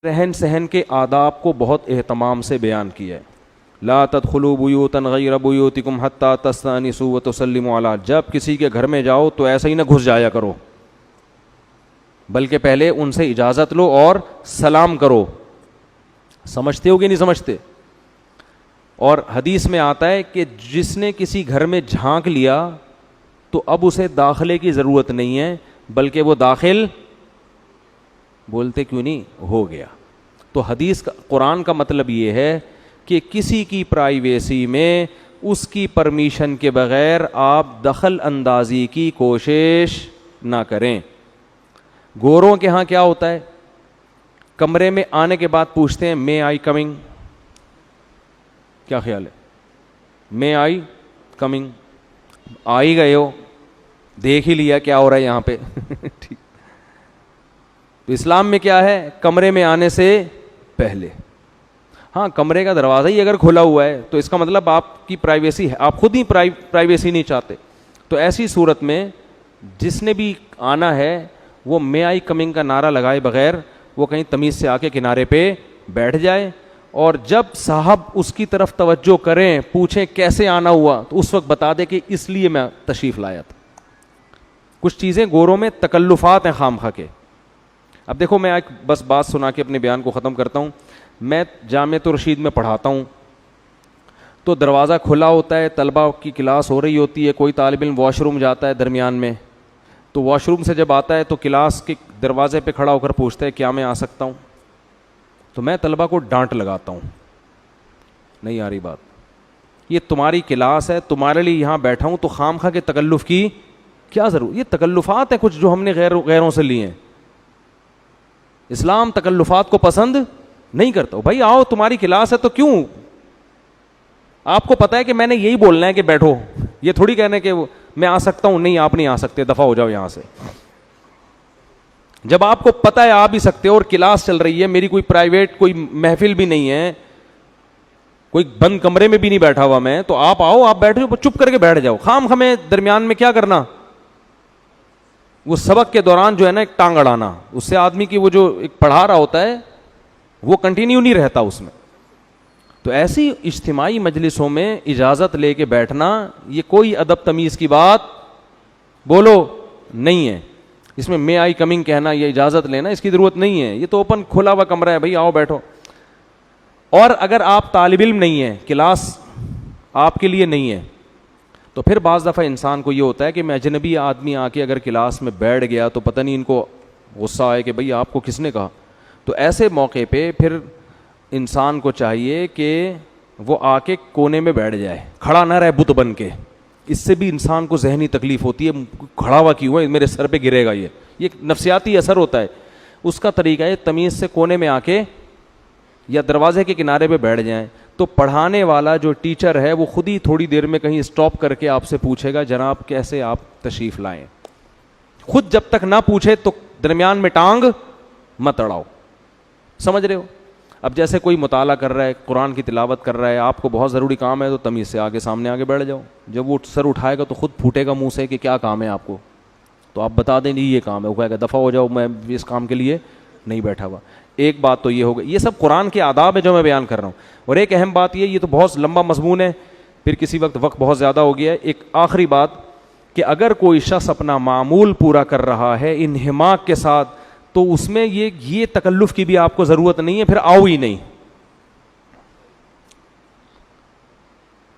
رہن سہن کے آداب کو بہت اہتمام سے بیان کیا ہے. لا تدخلوا بیوتا غیر بیوتکم حتی تستأنسوا وتسلموا علی. جب کسی کے گھر میں جاؤ تو ایسا ہی نہ گھس جایا کرو, بلکہ پہلے ان سے اجازت لو اور سلام کرو. سمجھتے ہو کہ نہیں سمجھتے؟ اور حدیث میں آتا ہے کہ جس نے کسی گھر میں جھانک لیا تو اب اسے داخلے کی ضرورت نہیں ہے, بلکہ وہ داخل بولتے کیوں نہیں ہو گیا. تو حدیث کا, قرآن کا مطلب یہ ہے کہ کسی کی پرائیویسی میں اس کی پرمیشن کے بغیر آپ دخل اندازی کی کوشش نہ کریں. گوروں کے ہاں کیا ہوتا ہے, کمرے میں آنے کے بعد پوچھتے ہیں مے آئی کمنگ. کیا خیال ہے؟ مے آئی کمنگ. آ ہی گئے ہو, دیکھ ہی لیا کیا ہو رہا ہے یہاں پہ. ٹھیک. تو اسلام میں کیا ہے, کمرے میں آنے سے پہلے, ہاں کمرے کا دروازہ ہی اگر کھلا ہوا ہے تو اس کا مطلب آپ کی پرائیویسی ہے, آپ خود ہی پرائیویسی نہیں چاہتے. تو ایسی صورت میں جس نے بھی آنا ہے وہ مے آئی کمنگ کا نعرہ لگائے بغیر وہ کہیں تمیز سے آ کے کنارے پہ بیٹھ جائے, اور جب صاحب اس کی طرف توجہ کریں, پوچھیں کیسے آنا ہوا, تو اس وقت بتا دے کہ اس لیے میں تشریف لایا تھا. کچھ چیزیں گوروں میں تکلفات ہیں خام خواہ کے. اب دیکھو میں ایک بس بات سنا کے اپنے بیان کو ختم کرتا ہوں. میں جامعۃ الرشید میں پڑھاتا ہوں تو دروازہ کھلا ہوتا ہے, طلبہ کی کلاس ہو رہی ہوتی ہے, کوئی طالب علم واش روم جاتا ہے درمیان میں, تو واش روم سے جب آتا ہے تو کلاس کے دروازے پہ کھڑا ہو کر پوچھتا ہے کیا میں آ سکتا ہوں. تو میں طلبہ کو ڈانٹ لگاتا ہوں, نہیں آ رہی بات, یہ تمہاری کلاس ہے, تمہارے لیے یہاں بیٹھا ہوں, تو خام خواہ کے تکلف کی کیا ضرورت. یہ تکلفات ہیں کچھ جو ہم نے غیروں سے لیے ہیں. اسلام تکلفات کو پسند نہیں کرتا. بھائی آؤ, تمہاری کلاس ہے تو کیوں, آپ کو پتا ہے کہ میں نے یہی بولنا ہے کہ بیٹھو, یہ تھوڑی کہنا کہ میں آ سکتا ہوں, نہیں آپ نہیں آ سکتے, دفعہ ہو جاؤ یہاں سے. جب آپ کو پتا ہے آ بھی سکتے ہو اور کلاس چل رہی ہے, میری کوئی پرائیویٹ کوئی محفل بھی نہیں ہے, کوئی بند کمرے میں بھی نہیں بیٹھا ہوا میں, تو آپ آؤ, آپ بیٹھو, چپ کر کے بیٹھ جاؤ. خام ہمیں درمیان میں کیا کرنا, وہ سبق کے دوران جو ہے نا ایک ٹانگ اڑانا, اس سے آدمی کی وہ جو ایک پڑھا رہا ہوتا ہے وہ کنٹینیو نہیں رہتا اس میں. تو ایسی اجتماعی مجلسوں میں اجازت لے کے بیٹھنا یہ کوئی ادب تمیز کی بات بولو نہیں ہے. اس میں مے آئی کمنگ کہنا, یہ اجازت لینا, اس کی ضرورت نہیں ہے. یہ تو اوپن کھلا ہوا کمرہ ہے, بھائی آؤ بیٹھو. اور اگر آپ طالب علم نہیں ہیں, کلاس آپ کے لیے نہیں ہے, تو پھر بعض دفعہ انسان کو یہ ہوتا ہے کہ میں اجنبی آدمی آ کے اگر کلاس میں بیٹھ گیا تو پتہ نہیں ان کو غصہ آئے کہ بھئی آپ کو کس نے کہا. تو ایسے موقع پہ پھر انسان کو چاہیے کہ وہ آ کے کونے میں بیٹھ جائے, کھڑا نہ رہے بت بن کے. اس سے بھی انسان کو ذہنی تکلیف ہوتی ہے, کھڑا ہوا کیوں ہے, میرے سر پہ گرے گا, یہ ایک نفسیاتی اثر ہوتا ہے. اس کا طریقہ ہے تمیز سے کونے میں آ کے یا دروازے کے کنارے پہ بیٹھ جائیں. تو پڑھانے والا جو ٹیچر ہے وہ خود ہی تھوڑی دیر میں کہیں اسٹاپ کر کے آپ سے پوچھے گا جناب کیسے آپ تشریف لائیں. خود جب تک نہ پوچھے تو درمیان میں ٹانگ مت اڑاؤ. سمجھ رہے ہو؟ اب جیسے کوئی مطالعہ کر رہا ہے, قرآن کی تلاوت کر رہا ہے, آپ کو بہت ضروری کام ہے, تو تمیز سے آگے سامنے آگے بیٹھ جاؤ. جب وہ سر اٹھائے گا تو خود پھوٹے گا منہ سے کہ کیا کام ہے آپ کو, تو آپ بتا دیں جی یہ کام ہے. وہ کہے گا دفعہ ہو جاؤ, میں اس کام کے لیے نہیں بیٹھا ہوا. ایک بات تو یہ ہوگی, یہ سب قرآن کے آداب ہے جو میں بیان کر رہا ہوں. اور ایک اہم بات یہ تو بہت لمبا مضمون ہے, پھر کسی وقت بہت زیادہ ہو گیا ہے. ایک آخری بات کہ اگر کوئی شخص اپنا معمول پورا کر رہا ہے انہماک کے ساتھ, تو اس میں یہ تکلف کی بھی آپ کو ضرورت نہیں ہے, پھر آؤ ہی نہیں.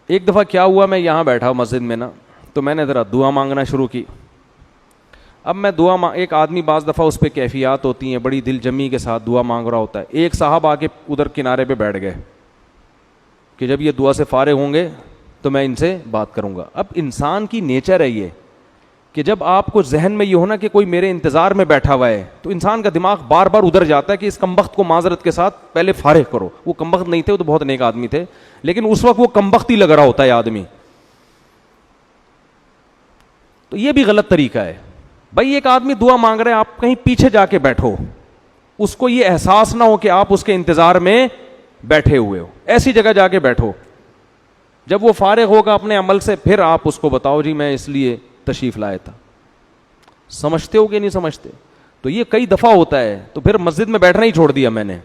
ایک دفعہ کیا ہوا, میں یہاں بیٹھا مسجد میں نا, تو میں نے ذرا دعا مانگنا شروع کی. اب میں ایک آدمی بعض دفعہ اس پہ کیفیات ہوتی ہیں, بڑی دل جمی کے ساتھ دعا مانگ رہا ہوتا ہے. ایک صاحب آ کے ادھر کنارے پہ بیٹھ گئے کہ جب یہ دعا سے فارغ ہوں گے تو میں ان سے بات کروں گا. اب انسان کی نیچر ہے یہ کہ جب آپ کو ذہن میں یہ ہونا کہ کوئی میرے انتظار میں بیٹھا ہوا ہے, تو انسان کا دماغ بار بار ادھر جاتا ہے کہ اس کمبخت کو معذرت کے ساتھ پہلے فارغ کرو. وہ کمبخت نہیں تھے, وہ تو بہت نیک آدمی تھے, لیکن اس وقت وہ کمبخت ہی لگ رہا ہوتا ہے آدمی. تو یہ بھی غلط طریقہ ہے. بھائی ایک آدمی دعا مانگ رہے ہیں, آپ کہیں پیچھے جا کے بیٹھو, اس کو یہ احساس نہ ہو کہ آپ اس کے انتظار میں بیٹھے ہوئے ہو. ایسی جگہ جا کے بیٹھو, جب وہ فارغ ہوگا اپنے عمل سے پھر آپ اس کو بتاؤ جی میں اس لیے تشریف لایا تھا. سمجھتے ہو کہ نہیں سمجھتے؟ تو یہ کئی دفعہ ہوتا ہے, تو پھر مسجد میں بیٹھنا ہی چھوڑ دیا میں نے.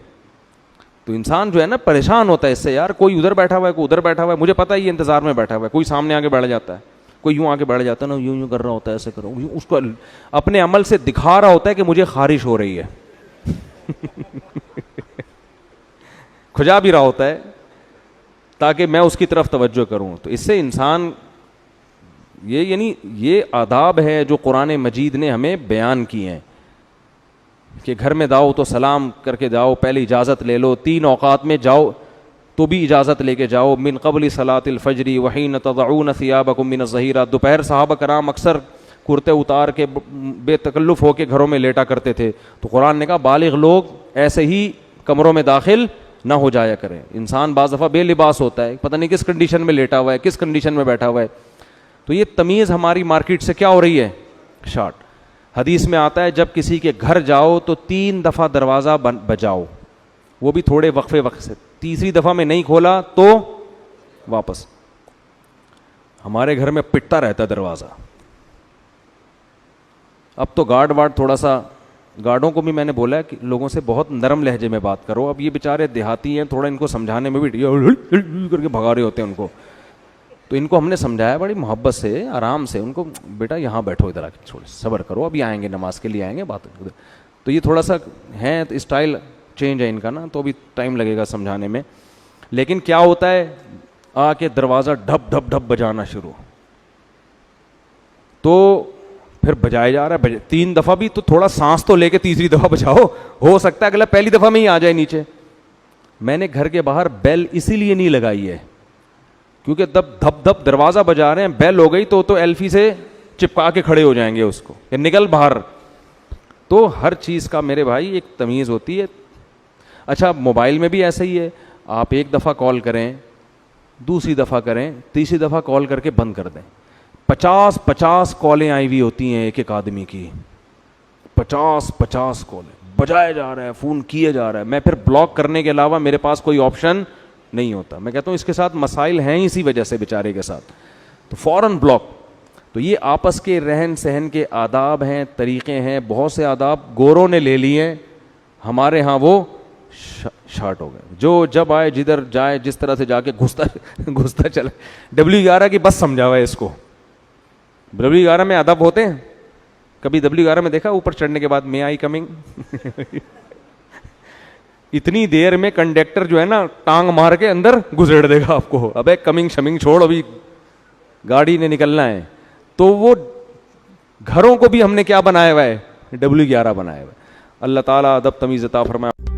تو انسان جو ہے نا پریشان ہوتا ہے اس سے, یار کوئی ادھر بیٹھا ہوا ہے, کوئی ادھر بیٹھا ہوا ہے, مجھے پتا ہے یہ انتظار میں بیٹھا ہوا ہے, کوئی سامنے آگے بیٹھ جاتا ہے, کوئی یوں آگے بیٹھ جاتا ہے نا, یوں کر رہا ہوتا ہے, ایسے کرو, اس کو اپنے عمل سے دکھا رہا ہوتا ہے کہ مجھے خارش ہو رہی ہے, کھجا بھی رہا ہوتا ہے تاکہ میں اس کی طرف توجہ کروں. تو اس سے انسان یعنی یہ آداب ہے جو قرآن مجید نے ہمیں بیان کیے ہیں کہ گھر میں جاؤ تو سلام کر کے جاؤ, پہلے اجازت لے لو, 3 اوقات میں جاؤ تو بھی اجازت لے کے جاؤ, من قبل صلاۃ الفجر وحین تضعون ثیابکم من الظہیرہ. دوپہر صحابہ کرام اکثر کرتے اتار کے بے تکلف ہو کے گھروں میں لیٹا کرتے تھے, تو قرآن نے کہا بالغ لوگ ایسے ہی کمروں میں داخل نہ ہو جایا کریں. انسان بعض دفعہ بے لباس ہوتا ہے, پتہ نہیں کس کنڈیشن میں لیٹا ہوا ہے, کس کنڈیشن میں بیٹھا ہوا ہے. تو یہ تمیز ہماری مارکیٹ سے کیا ہو رہی ہے, شارٹ. حدیث میں آتا ہے جب کسی کے گھر جاؤ تو 3 دفعہ دروازہ بجاؤ, وہ بھی تھوڑے وقفے وقت سے, تیسری دفعہ میں نہیں کھولا تو واپس. ہمارے گھر میں پٹتا رہتا دروازہ. اب تو گارڈ وارڈ تھوڑا سا, گارڈوں کو بھی میں نے بولا ہے کہ لوگوں سے بہت نرم لہجے میں بات کرو. اب یہ بیچارے دیہاتی ہیں, تھوڑا ان کو سمجھانے میں بھی کر کے بھگا رہے ہوتے ہیں ان کو, تو ان کو ہم نے سمجھایا بڑی محبت سے, آرام سے ان کو, بیٹا یہاں بیٹھو, ادھر آ کے تھوڑا صبر کرو, ابھی آئیں گے, نماز کے لیے آئیں گے, بات. تو یہ تھوڑا سا ہے اسٹائل چینج ہے ان کا نا, تو ابھی ٹائم لگے گا سمجھانے میں. لیکن کیا ہوتا ہے, آ کے دروازہ ڈھپ ڈھپ ڈھپ بجانا شروع, تو پھر بجائے جا رہا ہے 3 دفعہ بھی, تو تھوڑا سانس تو لے کے تیسری دفعہ بجاؤ, ہو سکتا ہے اگلا پہلی دفعہ میں ہی آ جائے نیچے. میں نے گھر کے باہر بیل اسی لیے نہیں لگائی ہے کیونکہ دھپ دھپ دروازہ بجا رہے ہیں, بیل ہو گئی تو ایلفی سے چپکا کے کھڑے ہو جائیں گے اس کو, کہ نکل باہر. تو ہر چیز کا میرے بھائی ایک تمیز ہوتی ہے. اچھا موبائل میں بھی ایسا ہی ہے, آپ 1 دفعہ کال کریں, دوسری دفعہ کریں, تیسری دفعہ کال کر کے بند کر دیں. 50 کالیں آئی ہوئی ہوتی ہیں ایک آدمی کی, 50 کالیں بجائے جا رہا ہے, فون کیے جا رہا ہے. میں پھر بلاک کرنے کے علاوہ میرے پاس کوئی آپشن نہیں ہوتا. میں کہتا ہوں اس کے ساتھ مسائل ہیں اسی وجہ سے بیچارے کے ساتھ, تو فوراً بلاک. تو یہ آپس کے رہن سہن کے آداب ہیں, طریقے ہیں. بہت سے آداب گوروں نے لے لیے ہیں, ہمارے ہاں وہ شارٹ ہو گئے. جو جب آئے جدھر جائے جس طرح سے جا کے گھستا چلا. W11 کی بس سمجھا ہوا ہے اس کو. W11 میں ادب ہوتے ہیں, کبھی W11 میں دیکھا اوپر چڑھنے کے بعد میں آئی کمنگ اتنی دیر میں کنڈکٹر جو ہے نا ٹانگ مار کے اندر گزیڑ دے گا آپ کو, ابے کمنگ شمنگ چھوڑ, ابھی گاڑی نے نکلنا ہے. تو وہ گھروں کو بھی ہم نے کیا بنایا ہوا ہے, W11 بنایا ہوا ہے. اللہ تعالیٰ ادب تمیز عطا فرمائے.